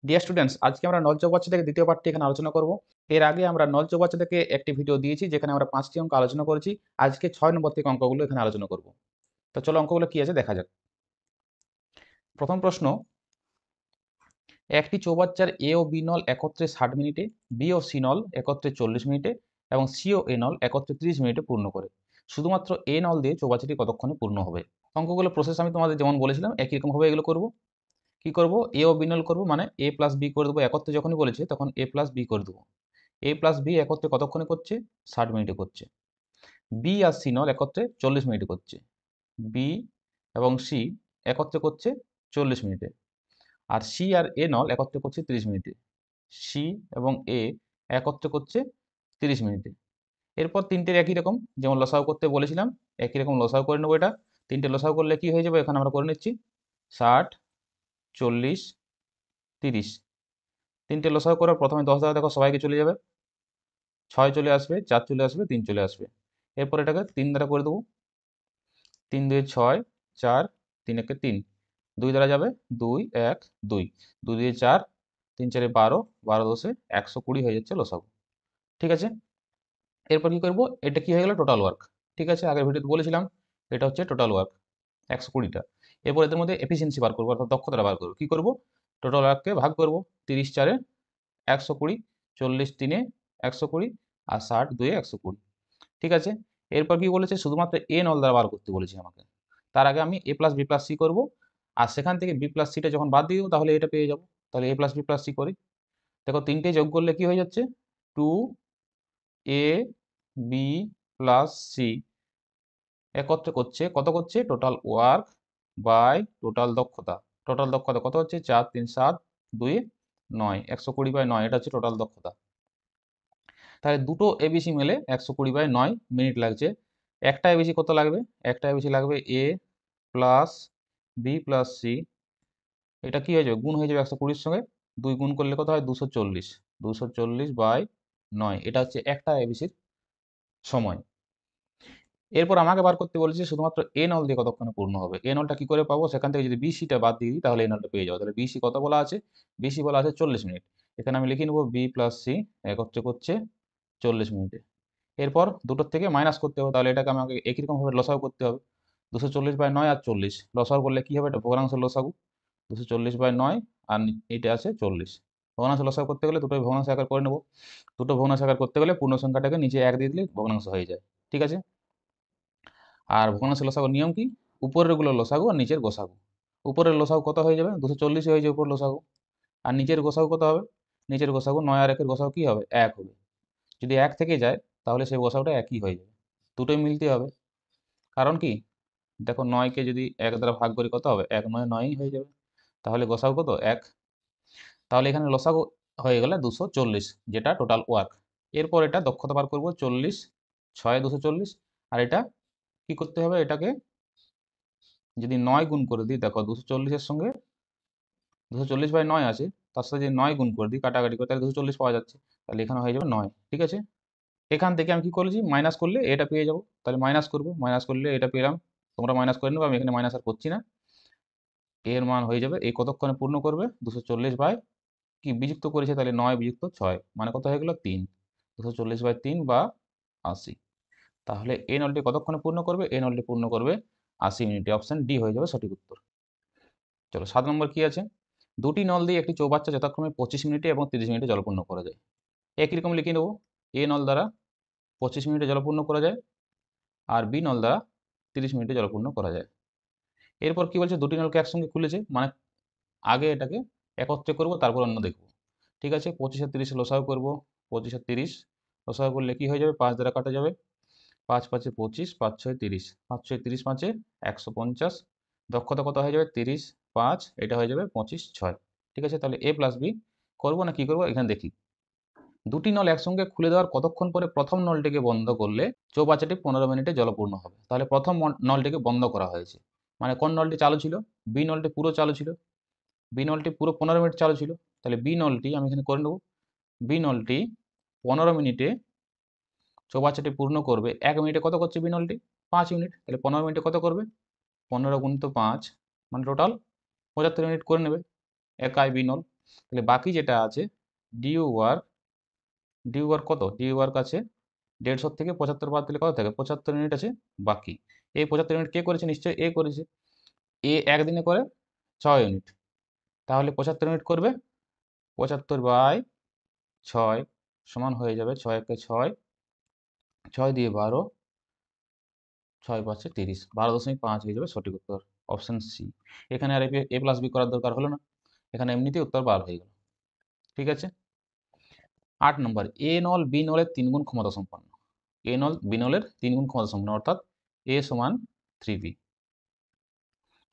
Dear students, আজকে আমরা নল চৌবাচ্চা থেকে দ্বিতীয় পার্টটি এখানে আলোচনা করব। এর আগে আমরা নল চৌবাচ্চা থেকে একটি ভিডিও দিয়েছি যেখানে আমরা 5টি অঙ্ক আলোচনা করেছি। আজকে 6 নম্বর থেকে অঙ্কগুলো এখানে আলোচনা করব। তো চলো অঙ্কগুলো কি আছে দেখা যাক। প্রথম প্রশ্ন, একটি চৌবাচ্চার এ ও বি নল একত্রে 60 মিনিটে, বি ও সি নল একত্রে 40 মিনিটে এবং সি ও এ নল একত্রে 30 মিনিটে পূর্ণ করে। শুধুমাত্র এ নল দিয়ে চৌবাচ্চাটি কতক্ষণে পূর্ণ হবে? অঙ্কগুলো প্রসেস আমি তোমাদের যেমন বলেছিলাম একই রকমভাবে এগুলো করব। কি করব? এ ও বি নল করব, মানে এ প্লাস বি করে দেবো। একত্রে যখনই বলেছে তখন এ প্লাস বি করে দেবো। এ প্লাস বি একত্রে কতক্ষণে করছে? 60 মিনিটে করছে। বি আর সি নল একত্রে 40 মিনিটে করছে। বি এবং সি একত্রে করছে 40 মিনিটে। আর সি আর এ নল একত্রে করছে 30 মিনিটে। সি এবং এ একত্রে করছে 30 মিনিটে। এরপর তিনটের একই রকম, যেমন লসাগু করতে বলেছিলাম একই রকম লসাগু করে নেবো। এটা তিনটে লসাগু করলে কি হয়ে যাবে? এখানে আমরা করে নিচ্ছি 60, 40, 30। তিনটে লসাগু করার প্রথমে 10 দ্বারা দেখো সবাইকে চলে যাবে, 6 চলে আসবে, 4 চলে আসবে, 3 চলে আসবে। এরপর এটাকে 3 দ্বারা করে দেবো। 3 দুই 6, 4, 3 একে 3, 2 দ্বারা যাবে 2 1 2, 2 দুই 4, 3 4 12, 12 দশে 120 হয়ে যাচ্ছে লসাগু। ঠিক আছে, এরপর কি করব? এটা কি হয়ে গেল? Total work. ঠিক আছে, আগের ভিডিওতে বলেছিলাম এটা হচ্ছে টোটাল ওয়ার্ক 120টা। এরপর এদের মধ্যে এফিসিয়েন্সি বার করবো, অর্থাৎ দক্ষতাটা বার করবো। কি করব? টোটাল ওয়ার্ককে ভাগ করব। 30 4 120, 40 3 120 আর 60 2 120। ঠিক আছে, এরপর কি বলেছে? শুধুমাত্র এ নল দ্বারা বার করতে বলেছে আমাকে। তার আগে আমি এ প্লাস বি প্লাস সি করবো, আর সেখান থেকে বি প্লাস সিটা যখন বাদ দিয়ে দেবো তাহলে এটা পেয়ে যাবো। তাহলে এ প্লাস বি প্লাস সি করি। দেখো তিনটে যোগ করলে কি হয়ে যাচ্ছে? 2 এ বি প্লাস সি একত্রে করছে কত? করছে টোটাল ওয়ার্ক বাই টোটাল দক্ষতা। টোটাল দক্ষতা কত হচ্ছে? 4 3 7 2 9, 120 বাই 9, এটা হচ্ছে টোটাল দক্ষতা। তাহলে দুটো এবিসি মিলে 120 বাই 9 মিনিট লাগছে। একটা এবিসি কত লাগবে? একটা এবিসি লাগবে এ প্লাস বি প্লাস সি। এটা কি হয়ে যাবে? গুণ হয়ে যাবে 120-র সঙ্গে। 2 গুণ করলে কত হয়? 240। 240 বাই 9, এটা হচ্ছে একটা এবিসির সময়। এরপর আমাকে বার করতে বলেছে শুধুমাত্র এ নল দিয়ে কতক্ষণে পূর্ণ হবে। এ নলটা কি করে পাবো? সেখান থেকে যদি বিসিটা বাদ দিয়ে দিই তাহলে এ নলটা পেয়ে যাবো। তাহলে বিসি কত বলা আছে? বিসি বলা আছে 40 মিনিট। এখানে আমি লিখে নেবো বি প্লাস সি একত্রে করছে 40 মিনিটে। এরপর দুটোর থেকে মাইনাস করতে হবে, তাহলে এটাকে আমাকে একই রকমভাবে লসাগু করতে হবে। 240 বাই 9 আর 40 লসাগু করলে কি হবে? এটা ভগ্নাংশের লসাগু। 240 বাই 9 আর এইটা আছে 40। ভগ্নাংশ লসাগু করতে গেলে দুটোই ভগ্নাংশ আকার করে নেবো। দুটো ভগ্নাংশ আকার করতে গেলে পূর্ণ সংখ্যাটাকে নিচে 1 দিয়ে দিলে ভগ্নাংশ হয়ে যায়। ঠিক আছে, আর ভগ্নাংশ লসাগুর নিয়ম কি? উপরের গুলো লসাগু আর নিচের গোসাগু। উপরের লসাগু কত হয়ে যাবে? 240 হয়ে যাবে উপর লসাগু। আর নিচের গোসাগু কত হবে? নিচের গোসাগু 9 আর 1-এর গোসাগু কি হবে? 1 হবে। যদি 1 থেকে যায় তাহলে সেই গোসাগুটা একই হয়ে যাবে। দুটোই মিলতে হবে। কারণ কি? দেখো 9 কে যদি 1 দ্বারা ভাগ করি কত হবে? 1 9 9ই হয়ে যাবে। তাহলে গোসাগু কত? 1। তাহলে এখানে লসাগু হয়ে গেলে 240, যেটা টোটাল ওয়ার্ক। এরপর এটা দক্ষতা বার করব 40, 6 240। আর এটা কি করতে হবে? এটাকে যদি 9 গুণ করে দিই, দেখো 240-এর সঙ্গে 240 বাই 9 আছে, তার সাথে যদি 9 গুণ করে দিই কাটাকাটি করে, তাহলে 240 পাওয়া যাচ্ছে। তাহলে এখানে হয়ে যাবে 9। ঠিক আছে, এখান থেকে আমি কি করেছি? মাইনাস করলে এটা পেয়ে যাবো। তাহলে মাইনাস করবো, মাইনাস করলে এটা পেলাম। তোমরা মাইনাস করে নেবে, আমি এখানে মাইনাস আর করছি না। এর মান হয়ে যাবে, এই কতক্ষণে পূর্ণ করবে? 240 বাই কি বিযুক্ত করেছে, তাহলে 9 বিযুক্ত 6 মানে কত হয়ে গেল? 3। 240 বাই 3 বা 80। তাহলে এই নলটি কতক্ষণে পূর্ণ করবে? এই নলটি পূর্ণ করবে 80 মিনিটে। অপশন ডি হয়ে যাবে সঠিক উত্তর। চলো 7 নম্বর কি আছে? দুটি নল দিয়ে একটি চৌবাচ্চা যথাক্রমে 25 মিনিটে এবং 30 মিনিটে জলপূর্ণ করা যায়। একই রকম লিখে নেব। এ নল দ্বারা 25 মিনিটে জলপূর্ণ করা যায়, আর বি নল দ্বারা 30 মিনিটে জলপূর্ণ করা যায়। এরপর কি বলছে? দুটি নলকে একসঙ্গে খুলেছে, মানে আগে এটাকে একত্রে করব, তারপর অন্য দেখব। ঠিক আছে, 25 আর 30 লসাগু করব। 25 আর 30 লসাগু করলে কি হয়ে যাবে? 5 দ্বারা কাটা যাবে। 5 5 25, 5 6 30, 5 6 30 5 150। দক্ষতা কত হয়ে যাবে? 30 5, এটা হয়ে যাবে 25 6। ঠিক আছে, তাহলে এ প্লাস বি করবো না কি করবো এখানে দেখি। দুটি নল একসঙ্গে খুলে দেওয়ার কতক্ষণ পরে প্রথম নলটিকে বন্ধ করলে চৌবাচ্চাটি 15 মিনিটে জলপূর্ণ হবে? তাহলে প্রথম নলটিকে বন্ধ করা হয়েছে, মানে কোন নলটি চালু ছিল? বি নলটি পুরো চালু ছিল। বি নলটি পুরো 15 মিনিট চালু ছিল। তাহলে বি নলটি আমি এখানে করে নেব। বি নলটি 15 মিনিটে চৌবাচ্চাটি পূর্ণ করবে। 1 মিনিটে কত করছে বি নলটি? 5 মিনিট। তাহলে 15 মিনিটে কত করবে? 15 গুণিত 5 মানে টোটাল 75 মিনিট করে নেবে একাই বি নল। তাহলে বাকি যেটা আছে ডিউ ওয়ার্ক কত? ডিউ ওয়ার্ক আছে 150 থেকে 75 বাদ দিলে কত থাকে? 75 ইউনিট আছে বাকি। এই 75 ইউনিট কে করেছে? নিশ্চয়ই এ করেছে। এ একদিনে করে 6 ইউনিট, তাহলে 75 ইউনিট করবে 75/6 সমান হয়ে যাবে 6 একে 6, 6 দিয়ে 12, 6 5 30, 12.5 হয়ে যাবে সঠিক উত্তর, অপশন সি। এখানে আর এ প্লাস বি করার দরকার হলো না, এখানে এমনিতেই উত্তর বার হয়ে গেল। ঠিক আছে। 8 নম্বর, এ নল বি নলের 3 গুণ ক্ষমতা সম্পন্ন। এ নল বি নলের 3 গুণ ক্ষমতা সম্পন্ন, অর্থাৎ এ সমান 3বি।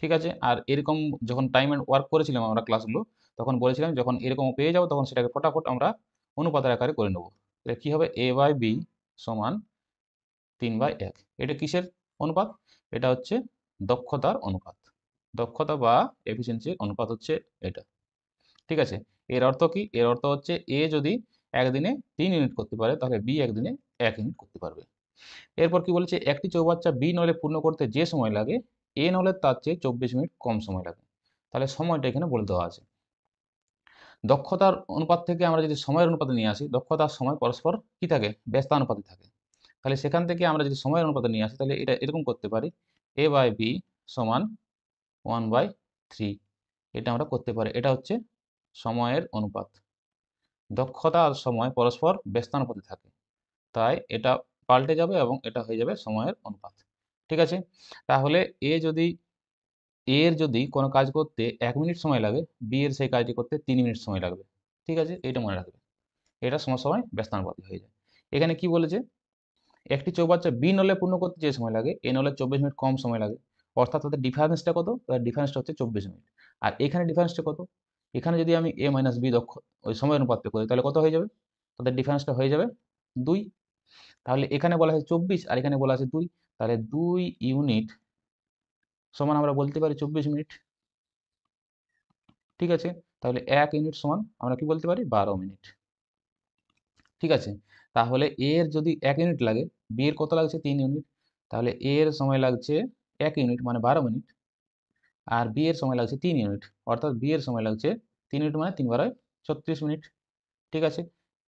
ঠিক আছে। আর এরকম যখন টাইম অ্যান্ড ওয়ার্ক করেছিলাম আমরা ক্লাসগুলো, তখন বলেছিলাম যখন এরকম পেয়ে যাবো তখন সেটাকে ফটাফট আমরা অনুপাতের আকারে করে নেব। তাহলে কি হবে? এ বাই বি সমান 3/1। এটা কিসের অনুপাত? এটা হচ্ছে দক্ষতার অনুপাত। দক্ষতা বা এফিসিয়েন্সির অনুপাত হচ্ছে এটা। ঠিক আছে। এর অর্থ কি? এর অর্থ হচ্ছে এ যদি একদিনে 3 ইউনিট করতে পারে, তাহলে বি একদিনে 1 ইউনিট করতে পারবে। এরপর কি বলেছে? একটি চৌবাচ্চা বি নলে পূর্ণ করতে যে সময় লাগে, এ নলের তার চেয়ে 24 মিনিট কম সময় লাগে। তাহলে সময়টা এখানে বলে দেওয়া আছে। দক্ষতার অনুপাত থেকে আমরা যদি সময়ের অনুপাতে নিয়ে আসি, দক্ষতার সময় পরস্পর কি থাকে? ব্যস্তানুপাতে থাকে। তাহলে সেখান থেকে আমরা যদি সময়ের অনুপাতে নিয়ে আসি, তাহলে এটা এরকম করতে পারি, এ বাই বি সমান 1/3। এটা আমরা করতে পারি। এটা হচ্ছে সময়ের অনুপাত। দক্ষতা আর সময় পরস্পর ব্যস্তানুপাতে থাকে, তাই এটা পাল্টে যাবে এবং এটা হয়ে যাবে সময়ের অনুপাত। ঠিক আছে। তাহলে এর যদি কোনো কাজ করতে 1 মিনিট সময় লাগে, বি এর সেই কাজটি করতে 3 মিনিট সময় লাগবে। ঠিক আছে, এটা মনে রাখবে। এটা সময় ব্যস্তানুপাতি হয়ে যায়। এখানে কি বলেছে? একটি চৌবাচ্চা বি নলে পূর্ণ করতে যে সময় লাগে, এ নলে 24 মিনিট কম সময় লাগে। অর্থাৎ তাদের ডিফারেন্সটা কত? তাদের ডিফারেন্সটা হচ্ছে 24 মিনিট। আর এখানে ডিফারেন্সটা কত? এখানে যদি আমি এ মাইনাস বি ওই সময় অনুপাতটা করি, তাহলে কত হয়ে যাবে? তাদের ডিফারেন্সটা হয়ে যাবে 2। তাহলে এখানে বলা আছে 24 আর এখানে বলা আছে 2, তাহলে 2 ইউনিট সমান আমরা বলতে পারি 24 মিনিট। ঠিক আছে। তাহলে 1 ইউনিট সমান আমরা কি বলতে পারি? 12 মিনিট। ঠিক আছে। তাহলে এর যদি 1 ইউনিট লাগে, বি এর কত লাগছে? 3 ইউনিট। তাহলে এর সময় লাগছে 1 ইউনিট মানে 12 মিনিট, আর বি এর সময় লাগছে 3 ইউনিট, অর্থাৎ বি এর সময় লাগছে 3 ইউনিট মানে 3 × 36 মিনিট। ঠিক আছে।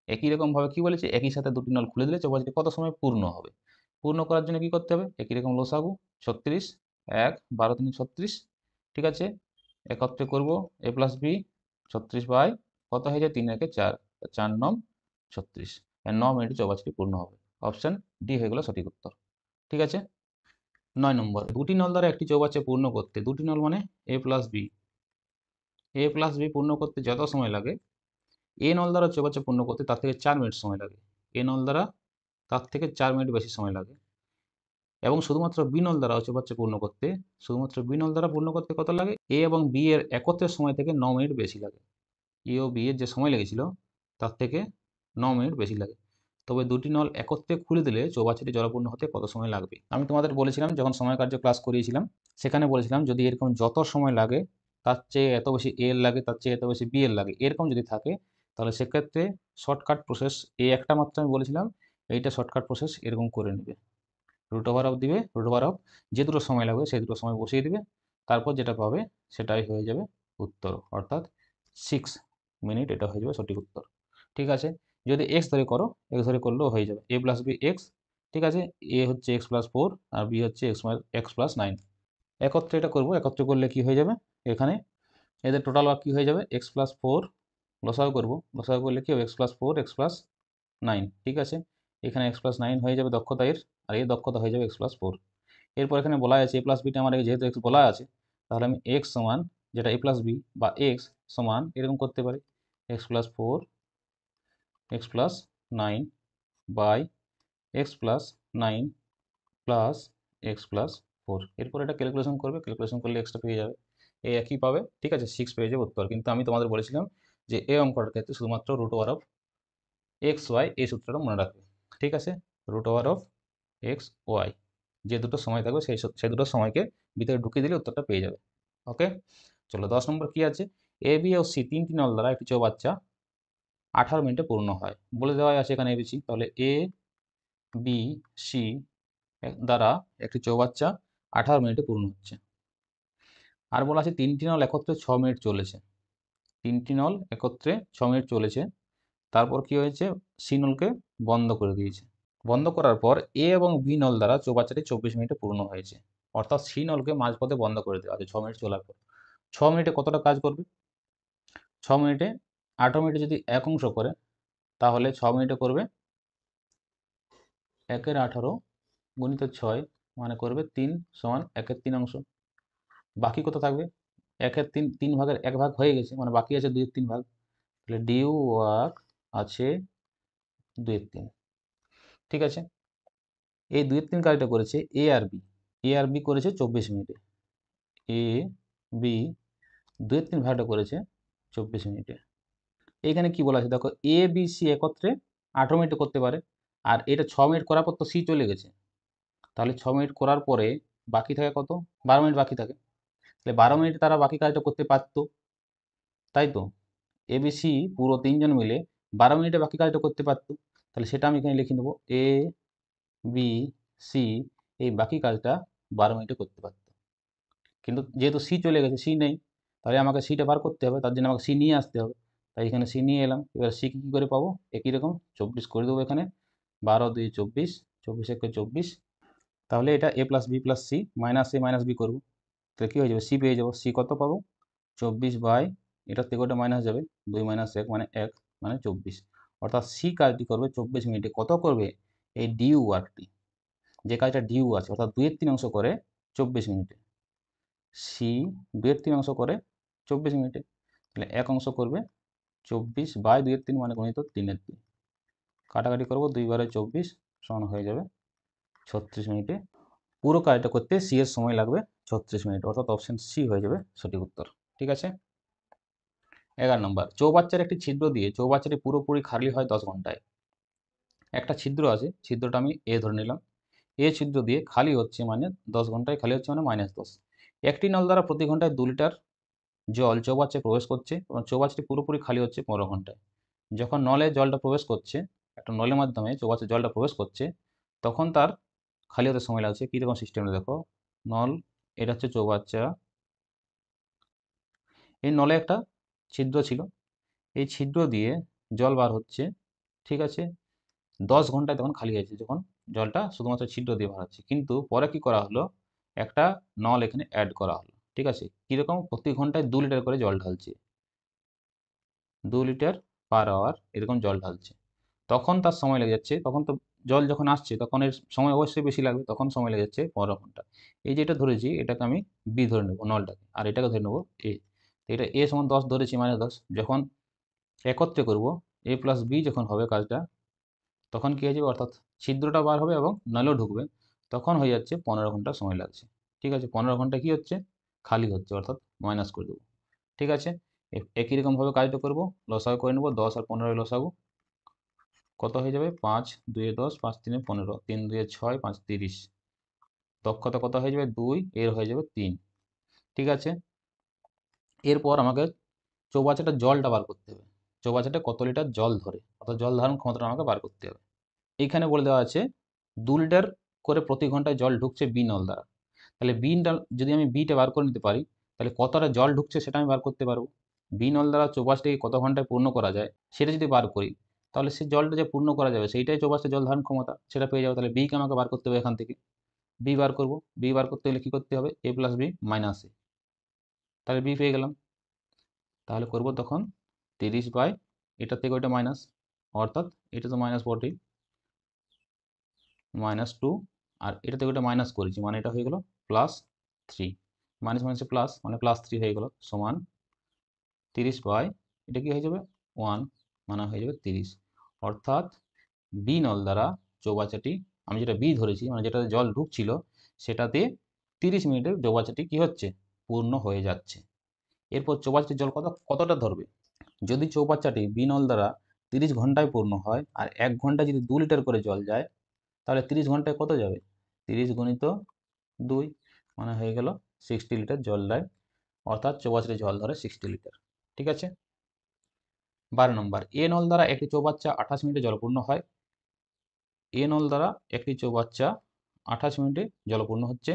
একই রকমভাবে কি বলেছে? একই সাথে দুটি নল খুলে দিলে চৌবাচ্চাটি কত সময় পূর্ণ হবে? পূর্ণ করার জন্য কি করতে হবে? একই রকম লসাগু 36, 1, 12 × 3 = 36। ঠিক আছে। একত্রে করব এ প্লাস বি 36 বাই কত হয়ে যায়? 3 একে 4, 4 9 36। 9 মিনিটে চৌবাচ্চাটি পূর্ণ হবে। অপশন ডি হয়ে গেল সঠিক উত্তর। ঠিক আছে। 9 নম্বর, দুটি নল দ্বারা একটি চৌবাচ্চা পূর্ণ করতে, দুটি নল মানে এ প্লাস বি পূর্ণ করতে যত সময় লাগে, এ নল দ্বারা চৌবাচ্চা পূর্ণ করতে তার থেকে 4 মিনিট সময় লাগে। এ নল দ্বারা তার থেকে 4 মিনিট বেশি সময় লাগে। এবং শুধুমাত্র বি নল দ্বারা চৌবাচ্চা পূর্ণ করতে, শুধুমাত্র বি নল দ্বারা পূর্ণ করতে কত লাগে? এ এবং বি এর একত্রের সময় থেকে 9 মিনিট বেশি লাগে। এ ও বি এর যে সময় লেগেছিল তার থেকে 9 মিনিট বেশি লাগে। তবে দুটি নল একত্রে খুলে দিলে চৌবাচ্চাটি জলপূর্ণ হতে কত সময় লাগবে? আমি তোমাদের বলেছিলাম যখন সময় কার্য ক্লাস করিয়েছিলাম, সেখানে বলেছিলাম যদি এরকম যত সময় লাগে তার চেয়ে এত বেশি এ এর লাগে, তার চেয়ে এত বেশি বি এর লাগে, এরকম যদি থাকে, তাহলে সেক্ষেত্রে শর্টকাট প্রসেস এই একটা মাত্র আমি বলেছিলাম, এইটা শর্টকাট প্রসেস এরকম করে নেবে। রুট ওভার অফ দিবে, রুট ওভার অফ যে দুটো সময় লাগবে সেই দুটো সময় বসিয়ে দিবে, তারপর যেটা পাবে সেটাই হয়ে যাবে উত্তর, অর্থাৎ 6 মিনিট এটা হয়ে যাবে সঠিক উত্তর। ঠিক আছে। যদি এক্স ধরে করো, এক্স ধরে করলেও হয়ে যাবে, এ প্লাস বি এক্স। ঠিক আছে। এ হচ্ছে x+4 আর বি হচ্ছে x+9। একত্রে এটা করব, একত্রে করলে কি হয়ে যাবে? এখানে এদের টোটাল ওয়ার্ক কি হয়ে যাবে? x+4 লসাগু করব, লসাগু করলে কি হবে? x+4 x+9। ঠিক আছে। এখানে x+9 হয়ে যাবে দক্ষতা এর, আর এর দক্ষতা হয়ে যাবে x+4। এরপর এখানে বলা আছে এ প্লাস বিটা আমার যেহেতু এক্স বলা আছে, তাহলে আমি এক্স সমান যেটা এ প্লাস বি বা এক্স সমান এরকম করতে পারি, x+4 x+9 by x+9 plus x+4। এরপর এটা ক্যালকুলেশন করবে, ক্যালকুলেশন করলে এক্সটা পেয়ে যাবে, এই একই পাবে। ঠিক আছে, 6 পেয়ে যাবে উত্তর। কিন্তু আমি তোমাদের বলেছিলাম যে এই অঙ্কটার ক্ষেত্রে শুধুমাত্র root over of X Y এই সূত্রটা মনে রাখবে। ঠিক আছে, root over of X Y, যে দুটো সময় থাকবে সেই দুটো সময়কে ভিতরে ঢুকিয়ে দিলে উত্তরটা পেয়ে যাবে। ওকে। চলো 10 নম্বর কি আছে? এ বি ও সি তিনটি নল দ্বারা একটি চৌবাচ্চা 18 মিনিটে পূর্ণ হয়। বলে দেওয়া আছে এখানে এবিসি, তাহলে এ বি সি দ্বারা একটি চৌবাচ্চা 18 মিনিটে পূর্ণ হচ্ছে। আর বলা আছে তিনটি নল একত্রে 6 মিনিট চলেছে। 3টি নল একত্রে 6 মিনিট চলেছে। তারপর কি হয়েছে, সি নলকে বন্ধ করে দিয়েছে। বন্ধ করার পর এ এবং বি নল দ্বারা চৌবাচ্চাটি 24 মিনিটে পূর্ণ হয়েছে। অর্থাৎ সি নলকে মাঝপথে বন্ধ করে দেওয়া আছে 6 মিনিট চলার পর। 6 মিনিটে কতটা কাজ করবে? 6 মিনিটে 18 মিনিটে যদি এক অংশ করে, তাহলে 6 মিনিটে করবে 1-এর 18 গুণিত 6 মানে করবে 3 সমান 1-এর 3 অংশ। বাকি কত থাকবে? 1-এর 3 ভাগের 1 ভাগ হয়ে গেছে, মানে বাকি আছে 2-এর 3 ভাগ। তাহলে ডিউ ওয়ার্ক আছে 2-এর 3। ঠিক আছে, এই 2-এর 3 কাজটা করেছে এ আর বি। এ আর বি করেছে 24 মিনিটে। এ বি 2-এর 3 ভাগটা করেছে 24 মিনিটে। এইখানে কি বলা আছে দেখো, এ বি সি একত্রে 18 মিনিটে করতে পারে, আর এটা 6 মিনিট করার পর তো সি চলে গেছে। তাহলে 6 মিনিট করার পরে বাকি থাকে কত? 12 মিনিট বাকি থাকে। তাহলে 12 মিনিটে তারা বাকি কাজটা করতে পারতো, তাই তো? এ বি সি পুরো 3 জন মিলে 12 মিনিটে বাকি কাজটা করতে পারতো। তাহলে সেটা আমি এখানে লিখে নেবো, এ বি সি এই বাকি কাজটা 12 মিনিটে করতে পারতো। কিন্তু যেহেতু সি চলে গেছে, সি নেই, তাহলে আমাকে সিটা বার করতে হবে, তার জন্য আমাকে সি নিয়ে আসতে হবে। তাই এখানে সি নিয়ে এলাম। এবার সি কী করে পাবো? একই রকম 24 করে দেবো এখানে, 12 2 24, 24 1 24। তাহলে এটা A plus B plus C minus A minus B করবো। তাহলে কী হয়ে যাবে? সি পেয়ে যাবো। সি কত পাবো? 24 বাই, এটার থেকে ওটা মাইনাস যাবে, 2 মাইনাস 1 মানে 1 মানে 24। অর্থাৎ সি কাজটি করবে 24 মিনিটে। কত করবে? এই ডিউ ওয়ার্কটি, যে কাজটা ডিউ আছে, অর্থাৎ 2-এর 3 অংশ করে 24 মিনিটে। সি 2-এর 3 অংশ করে 24 মিনিটে। তাহলে এক অংশ করবে 24 বাই 2-এর 3 মানে গণিত 3-এর 3। কাটাকাটি করবো, 2 বারে 24 সমান হয়ে যাবে 36 মিনিটে। পুরো কাজটা করতে সি এর সময় লাগবে 36 মিনিট, অর্থাৎ অপশন সি হয়ে যাবে সঠিক উত্তর। ঠিক আছে, 11 নম্বর, চৌবাচ্চার একটি ছিদ্র দিয়ে চৌবাচ্চাটি পুরোপুরি খালি হয় 10 ঘন্টায়। একটা ছিদ্র আছে, ছিদ্রটা আমি এ ধরে নিলাম। এ ছিদ্র দিয়ে খালি হচ্ছে মানে 10 ঘন্টায় খালি হচ্ছে মানে -10। একটি নল দ্বারা প্রতি ঘন্টায় 2 লিটার জল চৌবাচ্চায় প্রবেশ করছে এবং চৌবাচ্চাটি পুরোপুরি খালি হচ্ছে 15 ঘন্টায়। যখন নলে জলটা প্রবেশ করছে, একটা নলের মাধ্যমে চৌবাচ্চায় জলটা প্রবেশ করছে, তখন তার খালি হতে সময় লাগছে কীরকম সিস্টেমে দেখো। নল, এটা হচ্ছে চৌবাচ্চা, এই নলে একটা ছিদ্র ছিল, এই ছিদ্র দিয়ে জল বার হচ্ছে। ঠিক আছে, 10 ঘন্টায় তখন খালি হয়েছে, যখন জলটা শুধুমাত্র ছিদ্র দিয়ে বার হচ্ছে। কিন্তু পরে কি করা হলো, একটা নল এখানে অ্যাড করা হলো। ঠিক আছে, কীরকম? প্রতি ঘন্টায় 2 লিটার করে জল ঢালছে, 2 লিটার পার আওয়ার এরকম জল ঢালছে। তখন তার সময় লেগে যাচ্ছে, তখন তো জল যখন আসছে তখন এর সময় অবশ্যই বেশি লাগবে, তখন সময় লেগে যাচ্ছে 15 ঘন্টা। এই যেটা ধরেছি এটাকে আমি বি ধরে নেবো নলটাকে, আর এটাকে ধরে নেবো এ। এটা এ সমান 10 ধরেছি, -10। যখন একত্রে করব, এ প্লাস বি যখন হবে কাজটা, তখন কী হয়ে যাবে, অর্থাৎ ছিদ্রটা বার হবে এবং নলেও ঢুকবে, তখন হয়ে যাচ্ছে 15 ঘন্টা সময় লাগছে। ঠিক আছে, 15 ঘন্টা কী হচ্ছে? খালি হচ্ছে, অর্থাৎ মাইনাস করে দেবো। ঠিক আছে, একই রকমভাবে কাজটা করব, লসাগু করে নেব, 10 আর 15 লসাগু কত হয়ে যাবে? 5 2 এ 10, 5 3 এ 15, 3 2 এ 6, 5 30। দক্ষতা কত হয়ে যাবে? 2, এর হয়ে যাবে 3। ঠিক আছে, এরপর আমাকে চৌবাচ্চাটা জলটা বার করতে হবে। চৌবাচ্চাটা কত লিটার জল ধরে, অর্থাৎ জল ধারণ ক্ষমতাটা আমাকে বার করতে হবে। এইখানে বলে দেওয়া আছে 2 লিটার করে প্রতি ঘন্টায় জল ঢুকছে বি নল দ্বারা। তাহলে বিটা যদি আমি বিটা বার করে নিতে পারি, তাহলে কতটা জল ঢুকছে সেটা আমি বার করতে পারবো। বি নল দ্বারা চৌবাচ্চাটাকে কত ঘন্টায় পূর্ণ করা যায় সেটা যদি বার করি, তাহলে সেই জলটা যে পূর্ণ করা যাবে সেইটাই চৌবাচ্চার জল ধারণ ক্ষমতা, সেটা পেয়ে যাবো। তাহলে বিকে আমাকে বার করতে হবে এখান থেকে। বি বার করব, বি বার করতে হলে কী করতে হবে? এ প্লাস বি মাইনাস এ। তাহলে বি পেয়ে গেলাম। তাহলে করব তখন 30 বাই, এটার থেকে ওইটা মাইনাস, অর্থাৎ এটা তো মাইনাস 40, -2, আর এটা থেকে ওটা মাইনাস করেছি মানে এটা হয়ে গেল +3। মাইনাস মাইনাসে প্লাস মানে +3 হয়ে গেল, সমান 30 বাই, এটা কি হয়ে যাবে 1 মানে হয়ে যাবে 30। অর্থাৎ বি নল দ্বারা চৌবাচ্চাটি, আমি যেটা বি ধরেছি মানে যেটাতে জল ঢুকছিল, সেটাতে 30 মিনিটে চৌবাচ্চাটি কি হচ্ছে? পূর্ণ হয়ে যাচ্ছে। এরপর চৌবাচ্চাটির জল কতটা ধরবে? যদি চৌবাচ্চাটি বি নল দ্বারা 30 ঘন্টায় পূর্ণ হয়, আর 1 ঘন্টায় যদি 2 লিটার করে জল যায়, তাহলে 30 ঘন্টায় কত যাবে? 30 গুণিত 2 মানে হয়ে গেল 60 লিটার জল দেয়, অর্থাৎ চৌবাচ্চাটি জল ধরে 60 লিটার। ঠিক আছে, 12 নম্বর, এ নল দ্বারা একটি চৌবাচ্চা 28 মিনিটে জলপূর্ণ হয়। এ নল দ্বারা একটি চৌবাচ্চা 28 মিনিটে জলপূর্ণ হচ্ছে।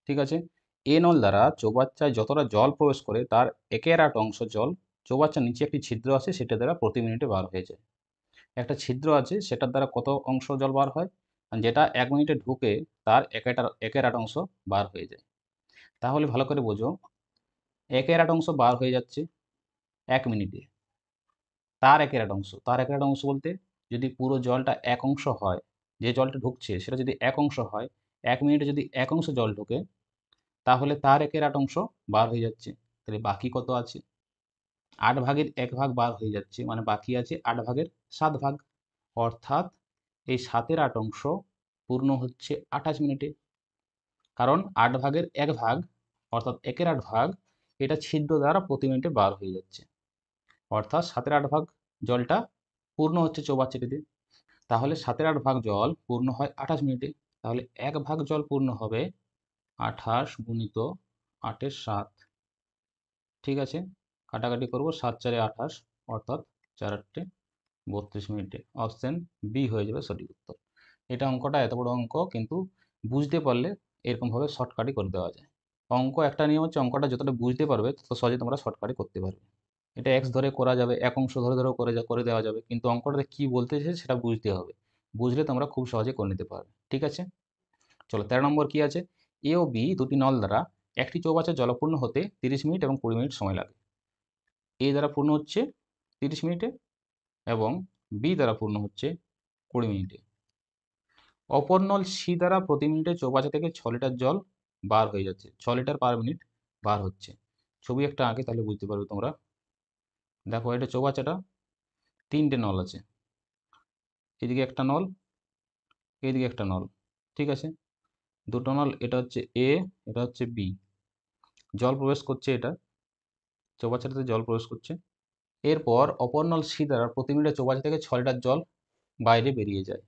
ঠিক আছে, এ নল দ্বারা চৌবাচ্চায় যতটা জল প্রবেশ করে তার 1/8 অংশ জল চৌবাচ্চার নিচে একটি ছিদ্র আছে, সেটা দ্বারা প্রতি মিনিটে বার হয়ে যায়। একটা ছিদ্র আছে, সেটার দ্বারা কত অংশ জল বার হয়, আর যেটা 1 মিনিটে ঢুকে তার একের 8 অংশ বার হয়ে যায়। তাহলে ভালো করে বোঝো, একের 8 অংশ বার হয়ে যাচ্ছে 1 মিনিটে। তার একের 8 অংশ বলতে যদি পুরো জলটা 1 অংশ হয়, যে জলটা ঢুকছে সেটা যদি 1 অংশ হয়, 1 মিনিটে যদি 1 অংশ জল ঢোকে, তাহলে তার একের 8 অংশ বার হয়ে যাচ্ছে। তাহলে বাকি কত আছে? 8 ভাগের 1 ভাগ বার হয়ে যাচ্ছে, মানে বাকি আছে 8 ভাগের 7 ভাগ। অর্থাৎ এই 7-এর 8 অংশ পূর্ণ হচ্ছে 28 মিনিটে। কারণ 8 ভাগের 1 ভাগ অর্থাৎ 1-এর 8 ভাগ এটা ছিদ্র দ্বারা প্রতি মিনিটে বার হয়ে যাচ্ছে। অর্থাৎ 7-এর 8 ভাগ জলটা পূর্ণ হচ্ছে চৌবাচ্চাটিতে। তাহলে 7-এর 8 ভাগ জল পূর্ণ হয় 28 মিনিটে। তাহলে 1 ভাগ জল পূর্ণ হবে 28 গুণিত 8-এর 7। ঠিক আছে, কাটাকাটি করব, 7-4 28 অর্থাৎ 4-8 32 মিনিটে। অপশন বি হয়ে যাবে সঠিক উত্তর। এটা অঙ্কটা এত বড় অঙ্ক, কিন্তু বুঝতে পারলে এরকমভাবে শর্টকাটই করে দেওয়া যায়। অঙ্ক একটা নিয়ম হচ্ছে, অঙ্কটা যতটা বুঝতে পারবে তত সহজে তোমরা শর্টকাটই করতে পারবে। এটা এক্স ধরে করা যাবে, এক অংশ ধরে ধরেও করে দেওয়া যাবে, কিন্তু অঙ্কটাতে কী বলতে চাইছে সেটা বুঝতে হবে। বুঝলে তোমরা খুব সহজে করে নিতে পারবে। ঠিক আছে, চলো 13 নম্বর কি আছে। এ ও বি দুটি নল দ্বারা একটি চৌবাচ্চা জলপূর্ণ হতে 30 মিনিট এবং 20 মিনিট সময় লাগে। এ দ্বারা পূর্ণ হচ্ছে 30 মিনিটে এবং বি দ্বারা পূর্ণ হচ্ছে 20 মিনিটে। অপর নল সি দ্বারা প্রতি মিনিটে চৌবাচ্চা থেকে 6 লিটার জল বার হয়ে যাচ্ছে, 6 লিটার পার মিনিট বার হচ্ছে। ছবি একটা আঁকে তাহলে বুঝতে পারবে তোমরা। দেখো, এটা চৌবাচ্চাটা 3টে নল আছে, এদিকে একটা নল, এইদিকে একটা নল। ঠিক আছে, দুটো নল, এটা হচ্ছে এ, এটা হচ্ছে বি। জল প্রবেশ করছে, এটা চৌবাচ্চাটাতে জল প্রবেশ করছে। এরপর অপর নল সি দ্বারা প্রতি মিনিটে চৌবাচ্চা থেকে 6 লিটার জল বাইরে বেরিয়ে যায়।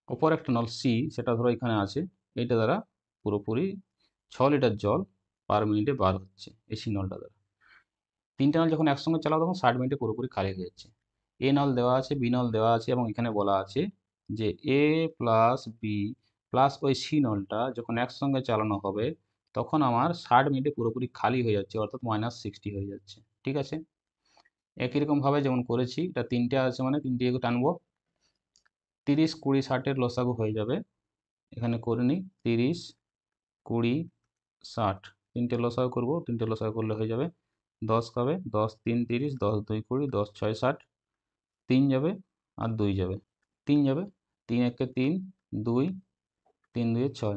অপর একটা নল সি, সেটা ধরো এখানে আছে, এইটা দ্বারা পুরোপুরি 6 লিটার জল পার মিনিটে বার হচ্ছে এই সি নলটা দ্বারা। 3টে নল যখন একসঙ্গে চালাও তখন 60 মিনিটে পুরোপুরি খালি হয়ে যাচ্ছে। এ নল দেওয়া আছে, বি নল দেওয়া আছে, এবং এখানে বলা আছে যে এ প্লাস বি প্লাস ওই সি নলটা যখন একসঙ্গে চালানো হবে তখন আমার 60 মিনিটে পুরোপুরি খালি হয়ে যাচ্ছে, অর্থাৎ -60 হয়ে যাচ্ছে। ঠিক আছে, একই রকমভাবে যেমন করেছি, এটা 3টে আছে মানে 3টে টানবো, 30 20 60-এর লসাগু হয়ে যাবে। এখানে করে নিই 30 20 60, 3টে লসাগু করবো, 3টে লসাগু করলে হয়ে যাবে 10 খাবে, 10 3 30, 10 2 20, 10 6 60, 3 যাবে আর 2 যাবে, 3 যাবে, 3 1 3, 2 3 2 6,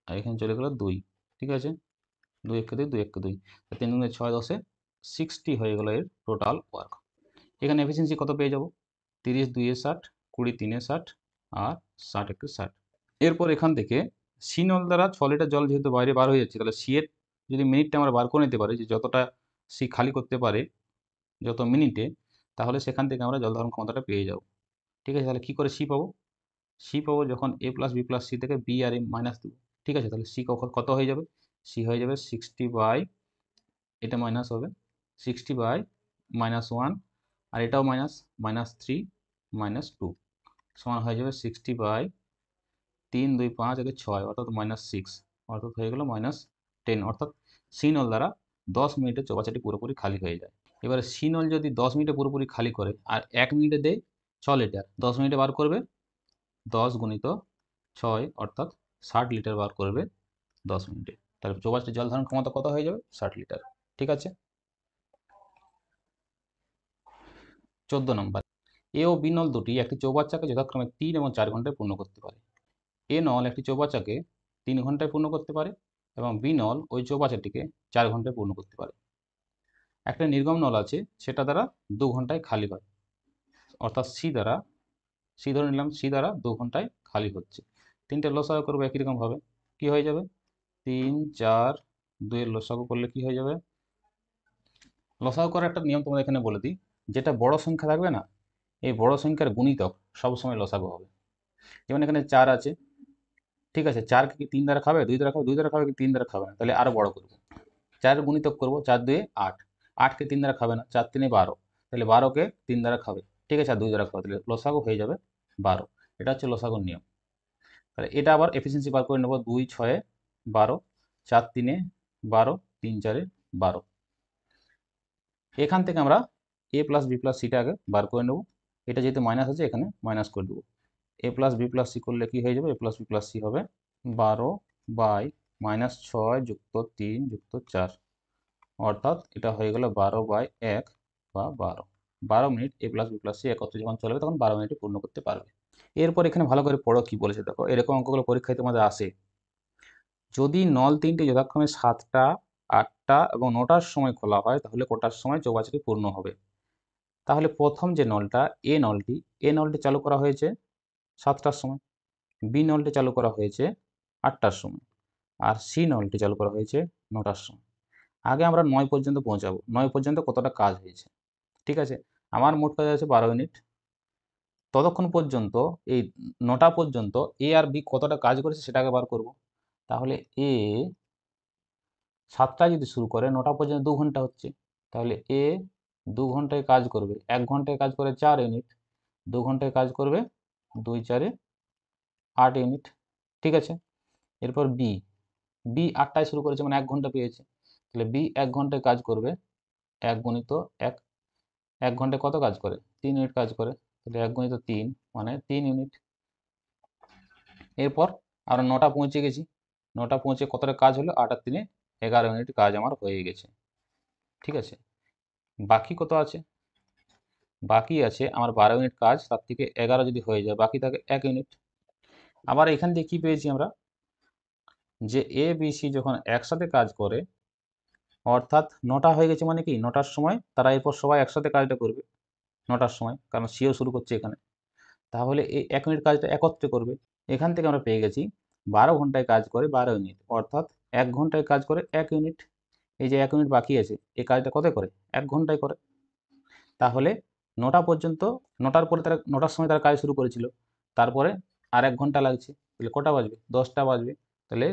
আর এখানে চলে গেল 2। ঠিক আছে, 2 1 2, 2 1 2, 3 2 6 10, 60 হয়ে গেল এর টোটাল ওয়ার্ক। এখানে এফিসিয়েন্সি কত পেয়ে যাব? 30 2 60, 20 3 60, আর 60 1 60। এরপর এখান থেকে সি নল দ্বারা 6 লিটার জল যেহেতু বাইরে বার হয়ে যাচ্ছে, তাহলে সি এর যদি মিনিটটা আমরা বার করে নিতে পারি, যে যতটা সি খালি করতে পারে যত মিনিটে, তাহলে সেখান থেকে আমরা জল ধারণ ক্ষমতাটা পেয়ে যাব। ঠিক আছে, তাহলে কী করে সি পাবো? সি পাবো যখন এ প্লাস বি প্লাস সি থেকে বি আর এ মাইনাস দেবো। ঠিক আছে, তাহলে সি কত হয়ে যাবে? সি হয়ে যাবে 60 বাই, এটা মাইনাস হবে 60 বাই -1, আর এটাও মাইনাস, -3 -2 সমান হয়ে যাবে 60 বাই 3 2 5 একে 6, অর্থাৎ -6, অর্থাৎ হয়ে গেল -10। অর্থাৎ সি নল দ্বারা 10 মিনিটে চৌবাচ্চাটি পুরোপুরি খালি হয়ে যায়। এবারে সি নল যদি 10 মিনিটে পুরোপুরি খালি করে আর 1 মিনিটে দেয় 6 লিটার, 10 মিনিটে বার করবে 10 গুণিত 6, অর্থাৎ 60 লিটার বার করবে 10 মিনিটে। তাহলে চৌবাচ্চার জল ধারণ ক্ষমতা কত হয়ে যাবে? 60 লিটার। ঠিক আছে, 14 নম্বর। এ ও বি নল দুটি একটি চৌবাচ্চাকে যথাক্রমে 3 এবং 4 ঘন্টায় পূর্ণ করতে পারে। এ নল একটি চৌবাচ্চাকে 3 ঘন্টায় পূর্ণ করতে পারে এবং বি নল ওই চৌবাচ্চাটিকে 4 ঘন্টায় পূর্ণ করতে পারে। একটা নির্গম নল আছে, সেটা দ্বারা 2 ঘন্টায় খালি হয়, অর্থাৎ সি ধরে নিলাম, সি দ্বারা 2 ঘন্টায় খালি হচ্ছে। 3টে লসাগু করবো একই রকমভাবে, কী হয়ে যাবে? 3 4 2 এর লসাগু করলে কি হয়ে যাবে? লসাগু করার একটা নিয়ম তোমাদের এখানে বলে দিই, যেটা বড় সংখ্যা থাকবে না, এই বড় সংখ্যার গুণিতক সবসময় লসাগু হবে। যেমন এখানে 4 আছে, ঠিক আছে, 4কে কি 3 দ্বারা খাবে, 2 দ্বারা খাবে, 2 দ্বারা খাবে কি 3 দ্বারা খাবে না, তাহলে আরও বড় করবো, 4 গুণিতক করবো, 4 2 8, 8কে 3 দ্বারা খাবে না, 4 3 12, তাহলে 12কে 3 দ্বারা খাবে, ঠিক আছে, আর 2 দ্বারা খাবে, তাহলে লসাগু হয়ে যাবে 12। এটা হচ্ছে লসাগুর নিয়ম। তাহলে এটা আবার এফিসিয়েন্সি বার করে নেব, 2 6 12, 4 3 12, 3 4 12। এখান থেকে আমরা এ প্লাস বি প্লাস সিটা আগে বার করে নেব। এটা যেহেতু মাইনাস আছে এখানে মাইনাস করে দেবো। এ প্লাস বি প্লাস সি করলে কি হয়ে যাবে, এ প্লাস বি প্লাস সি হবে 12/-6 যুক্ত 3 যুক্ত 4, অর্থাৎ এটা হয়ে গেল 12/1 বা 12 মিনিট এ প্লাস বি প্লাস সি একত্রে যখন চলবে তখন 12 মিনিটে পূর্ণ করতে পারবে। এরপর এখানে ভালো করে পড়ো কি বলেছে দেখো, এরকম অঙ্কগুলো পরীক্ষায় তোমাদের আসে। যদি নল তিনটি যথাক্রমে 7টা, 8টা এবং 9টার সময় খোলা হয় তাহলে কটার সময় চৌবাচ্চাটি পূর্ণ হবে। তাহলে প্রথম যে নলটা এ নলটি চালু করা হয়েছে 7টার সময়, বি নলটি চালু করা হয়েছে 8টার সময়, আর সি নলটি চালু করা হয়েছে 9টার সময়। আগে আমরা 9 পর্যন্ত পৌঁছাবো, 9 পর্যন্ত কতটা কাজ হয়েছে। ঠিক আছে, আমার মোট কাজ আছে 12 মিনিট। ততক্ষণ পর্যন্ত এই 9টা পর্যন্ত এ আর বি কতটা কাজ করেছে সেটাকে বার করব। তাহলে এ 7টায় যদি শুরু করে 9টা পর্যন্ত 2 ঘন্টা হচ্ছে, তাহলে এ 2 ঘন্টায় কাজ করবে, 1 ঘন্টায় কাজ করে 4 ইউনিট, 2 ঘন্টায় কাজ করবে 2 4 8 ইউনিট। ঠিক আছে, এরপর বি, বি 8টায় শুরু করেছে মানে 1 ঘন্টা পেয়েছে, তাহলে বি 1 ঘন্টায় কাজ করবে 1 গুণিত 1, 1 ঘন্টায় কত কাজ করে 3 ইউনিট কাজ করে, তাহলে 1 গুণিত 3 মানে 3 ইউনিট। এরপর আমরা 9টা পৌঁছে গেছি, 9টা পৌঁছে কতটা কাজ হলো 8 আর 3 11 ইউনিট কাজ আমার হয়ে গেছে। ঠিক আছে, বাকি কত আছে, বাকি আছে আমার 12 ইউনিট কাজ, তার থেকে 11 যদি হয়ে যায় বাকি থাকে 1 ইউনিট। আবার এখান থেকে কি পেয়েছি আমরা, যে এ বি সি যখন একসাথে কাজ করে, অর্থাৎ 9টা হয়ে গেছে মানে কি 9টার সময় তারা এরপর সবাই একসাথে কাজটা করবে 9টার সময়, কারণ সিও শুরু করছে এখানে, তাহলে এই 1 মিনিট কাজটা একত্রে করবে। এখান থেকে আমরা পেয়ে গেছি 12 ঘন্টায় কাজ করে 12 ইউনিট, অর্থাৎ 1 ঘন্টায় কাজ করে 1 ইউনিট। এই যে 1 ইউনিট বাকি আছে এই কাজটা কত করে 1 ঘন্টায় করে। তাহলে 9টা পর্যন্ত, 9টার পরে তারা 9টার সময় তারা কাজ শুরু করেছিল, তারপরে আর 1 ঘন্টা লাগছে, তাহলে কটা বাজবে 10টা বাজবে। তাহলে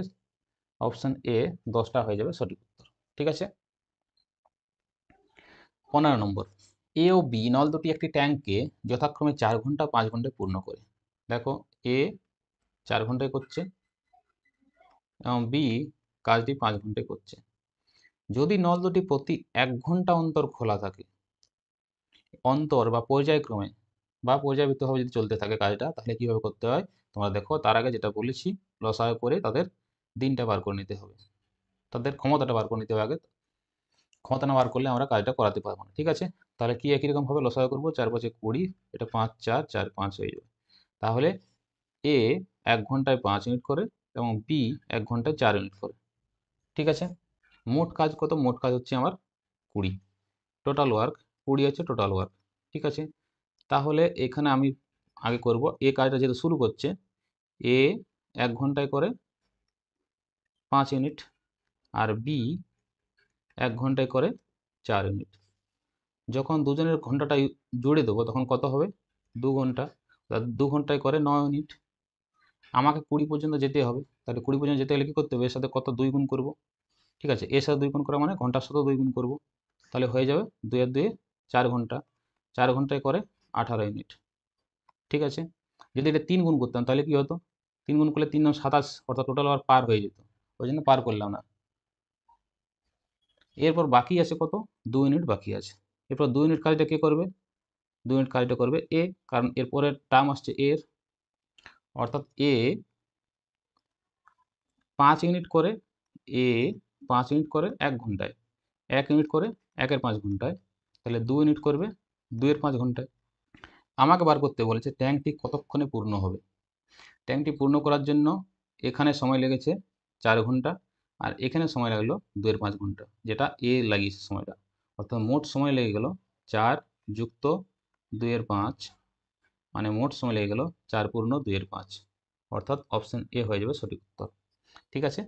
অপশন এ 10টা হয়ে যাবে সঠিক উত্তর। ঠিক আছে, 15 নম্বর, এ ও বি নল দুটি একটি ট্যাঙ্ককে যথাক্রমে 4 ঘন্টা 5 ঘন্টায় পূর্ণ করে। দেখো এ 4 ঘন্টায় করছে এবং বি কাজটি 5 ঘন্টায় করছে। যদি নল দুটি প্রতি 1 ঘন্টা অন্তর খোলা থাকে, অন্তর বা পর্যায়ক্রমে বা পর্যায়বৃত্তভাবে যদি চলতে থাকে কাজটা, তাহলে কিভাবে করতে হয় তোমরা দেখো। তার আগে যেটা বলেছি, লসাগু করে তাদের দিনটা বার করে নিতে হবে, তাদের ক্ষমতাটা বার করে নিতে হবে আগে। ক্ষমতা না বার করলে আমরা কাজটা করাতে পারবো না। ঠিক আছে, তাহলে কি একই রকম ভাবে লসাগু করবো, 4 5 20, এটা 5 4 4 5 হয়ে যাবে। তাহলে এ 1 ঘন্টায় 5 ইউনিট করে এবং বি 1 ঘন্টায় 4 ইউনিট করে। ঠিক আছে, মোট কাজ কত, মোট কাজ হচ্ছে আমার 20, টোটাল ওয়ার্ক 20 হচ্ছে টোটাল ওয়ার্ক। ঠিক আছে, তাহলে এখানে আমি আগে করব, এ কাজটা যেহেতু শুরু করছে, এ 1 ঘন্টায় করে 5 ইউনিট আর বি 1 ঘন্টায় করে 4 ইউনিট। যখন দুজনের ঘন্টাটা জুড়ে দেবো তখন কত হবে 2 ঘন্টা, 2 ঘন্টায় করে 9 ইউনিট। আমাকে 20 পর্যন্ত যেতে হবে, তাহলে 20 পর্যন্ত যেতে গেলে কী করতে হবে, এর সাথে কত 2 গুণ করব। ঠিক আছে, এর সাথে 2 গুণ করা মানে ঘন্টার সাথেও 2 গুণ করব, তাহলে হয়ে যাবে 2 আর 2 4 ঘন্টা, 4 ঘন্টায় করে 18 ইউনিট। ঠিক আছে, যদি এটা 3 গুণ করতাম তাহলে কি হতো, 3 গুণ করলে 3 9 27, অর্থাৎ টোটাল আবার পার হয়ে যেত, ওই জন্য পার করলাম না। এরপর বাকি আছে কত 2 ইউনিট বাকি আছে। এরপর 2 ইউনিট কাজটা কে করবে, 2 ইউনিট কাজটা করবে এ, কারণ এরপরের টার্ম আসছে এর, অর্থাৎ এ 5 ইউনিট করে, এ 5 ইউনিট করে 1 ঘন্টায়, 1 ইউনিট করে 1 এর 5 ঘন্টায়, তাহলে 2 ইউনিট করবে 2 এর 5 ঘন্টায়। আমাকে বার করতে বলেছে ট্যাঙ্কটি কতক্ষণে পূর্ণ হবে। ট্যাঙ্কটি পূর্ণ করার জন্য এখানে সময় লেগেছে 4 ঘন্টা আর এখানে সময় লাগলো 2 এর 5 ঘন্টা, যেটা এ লাগিয়েছে সময়টা, অর্থাৎ মোট সময় লেগে গেল 4 যুক্ত 2 এর 5, মানে মোট সময় লেগে গেল 4 পূর্ণ 2 এর 5, অর্থাৎ অপশন এ হয়ে যাবে সঠিক উত্তর। ঠিক আছে।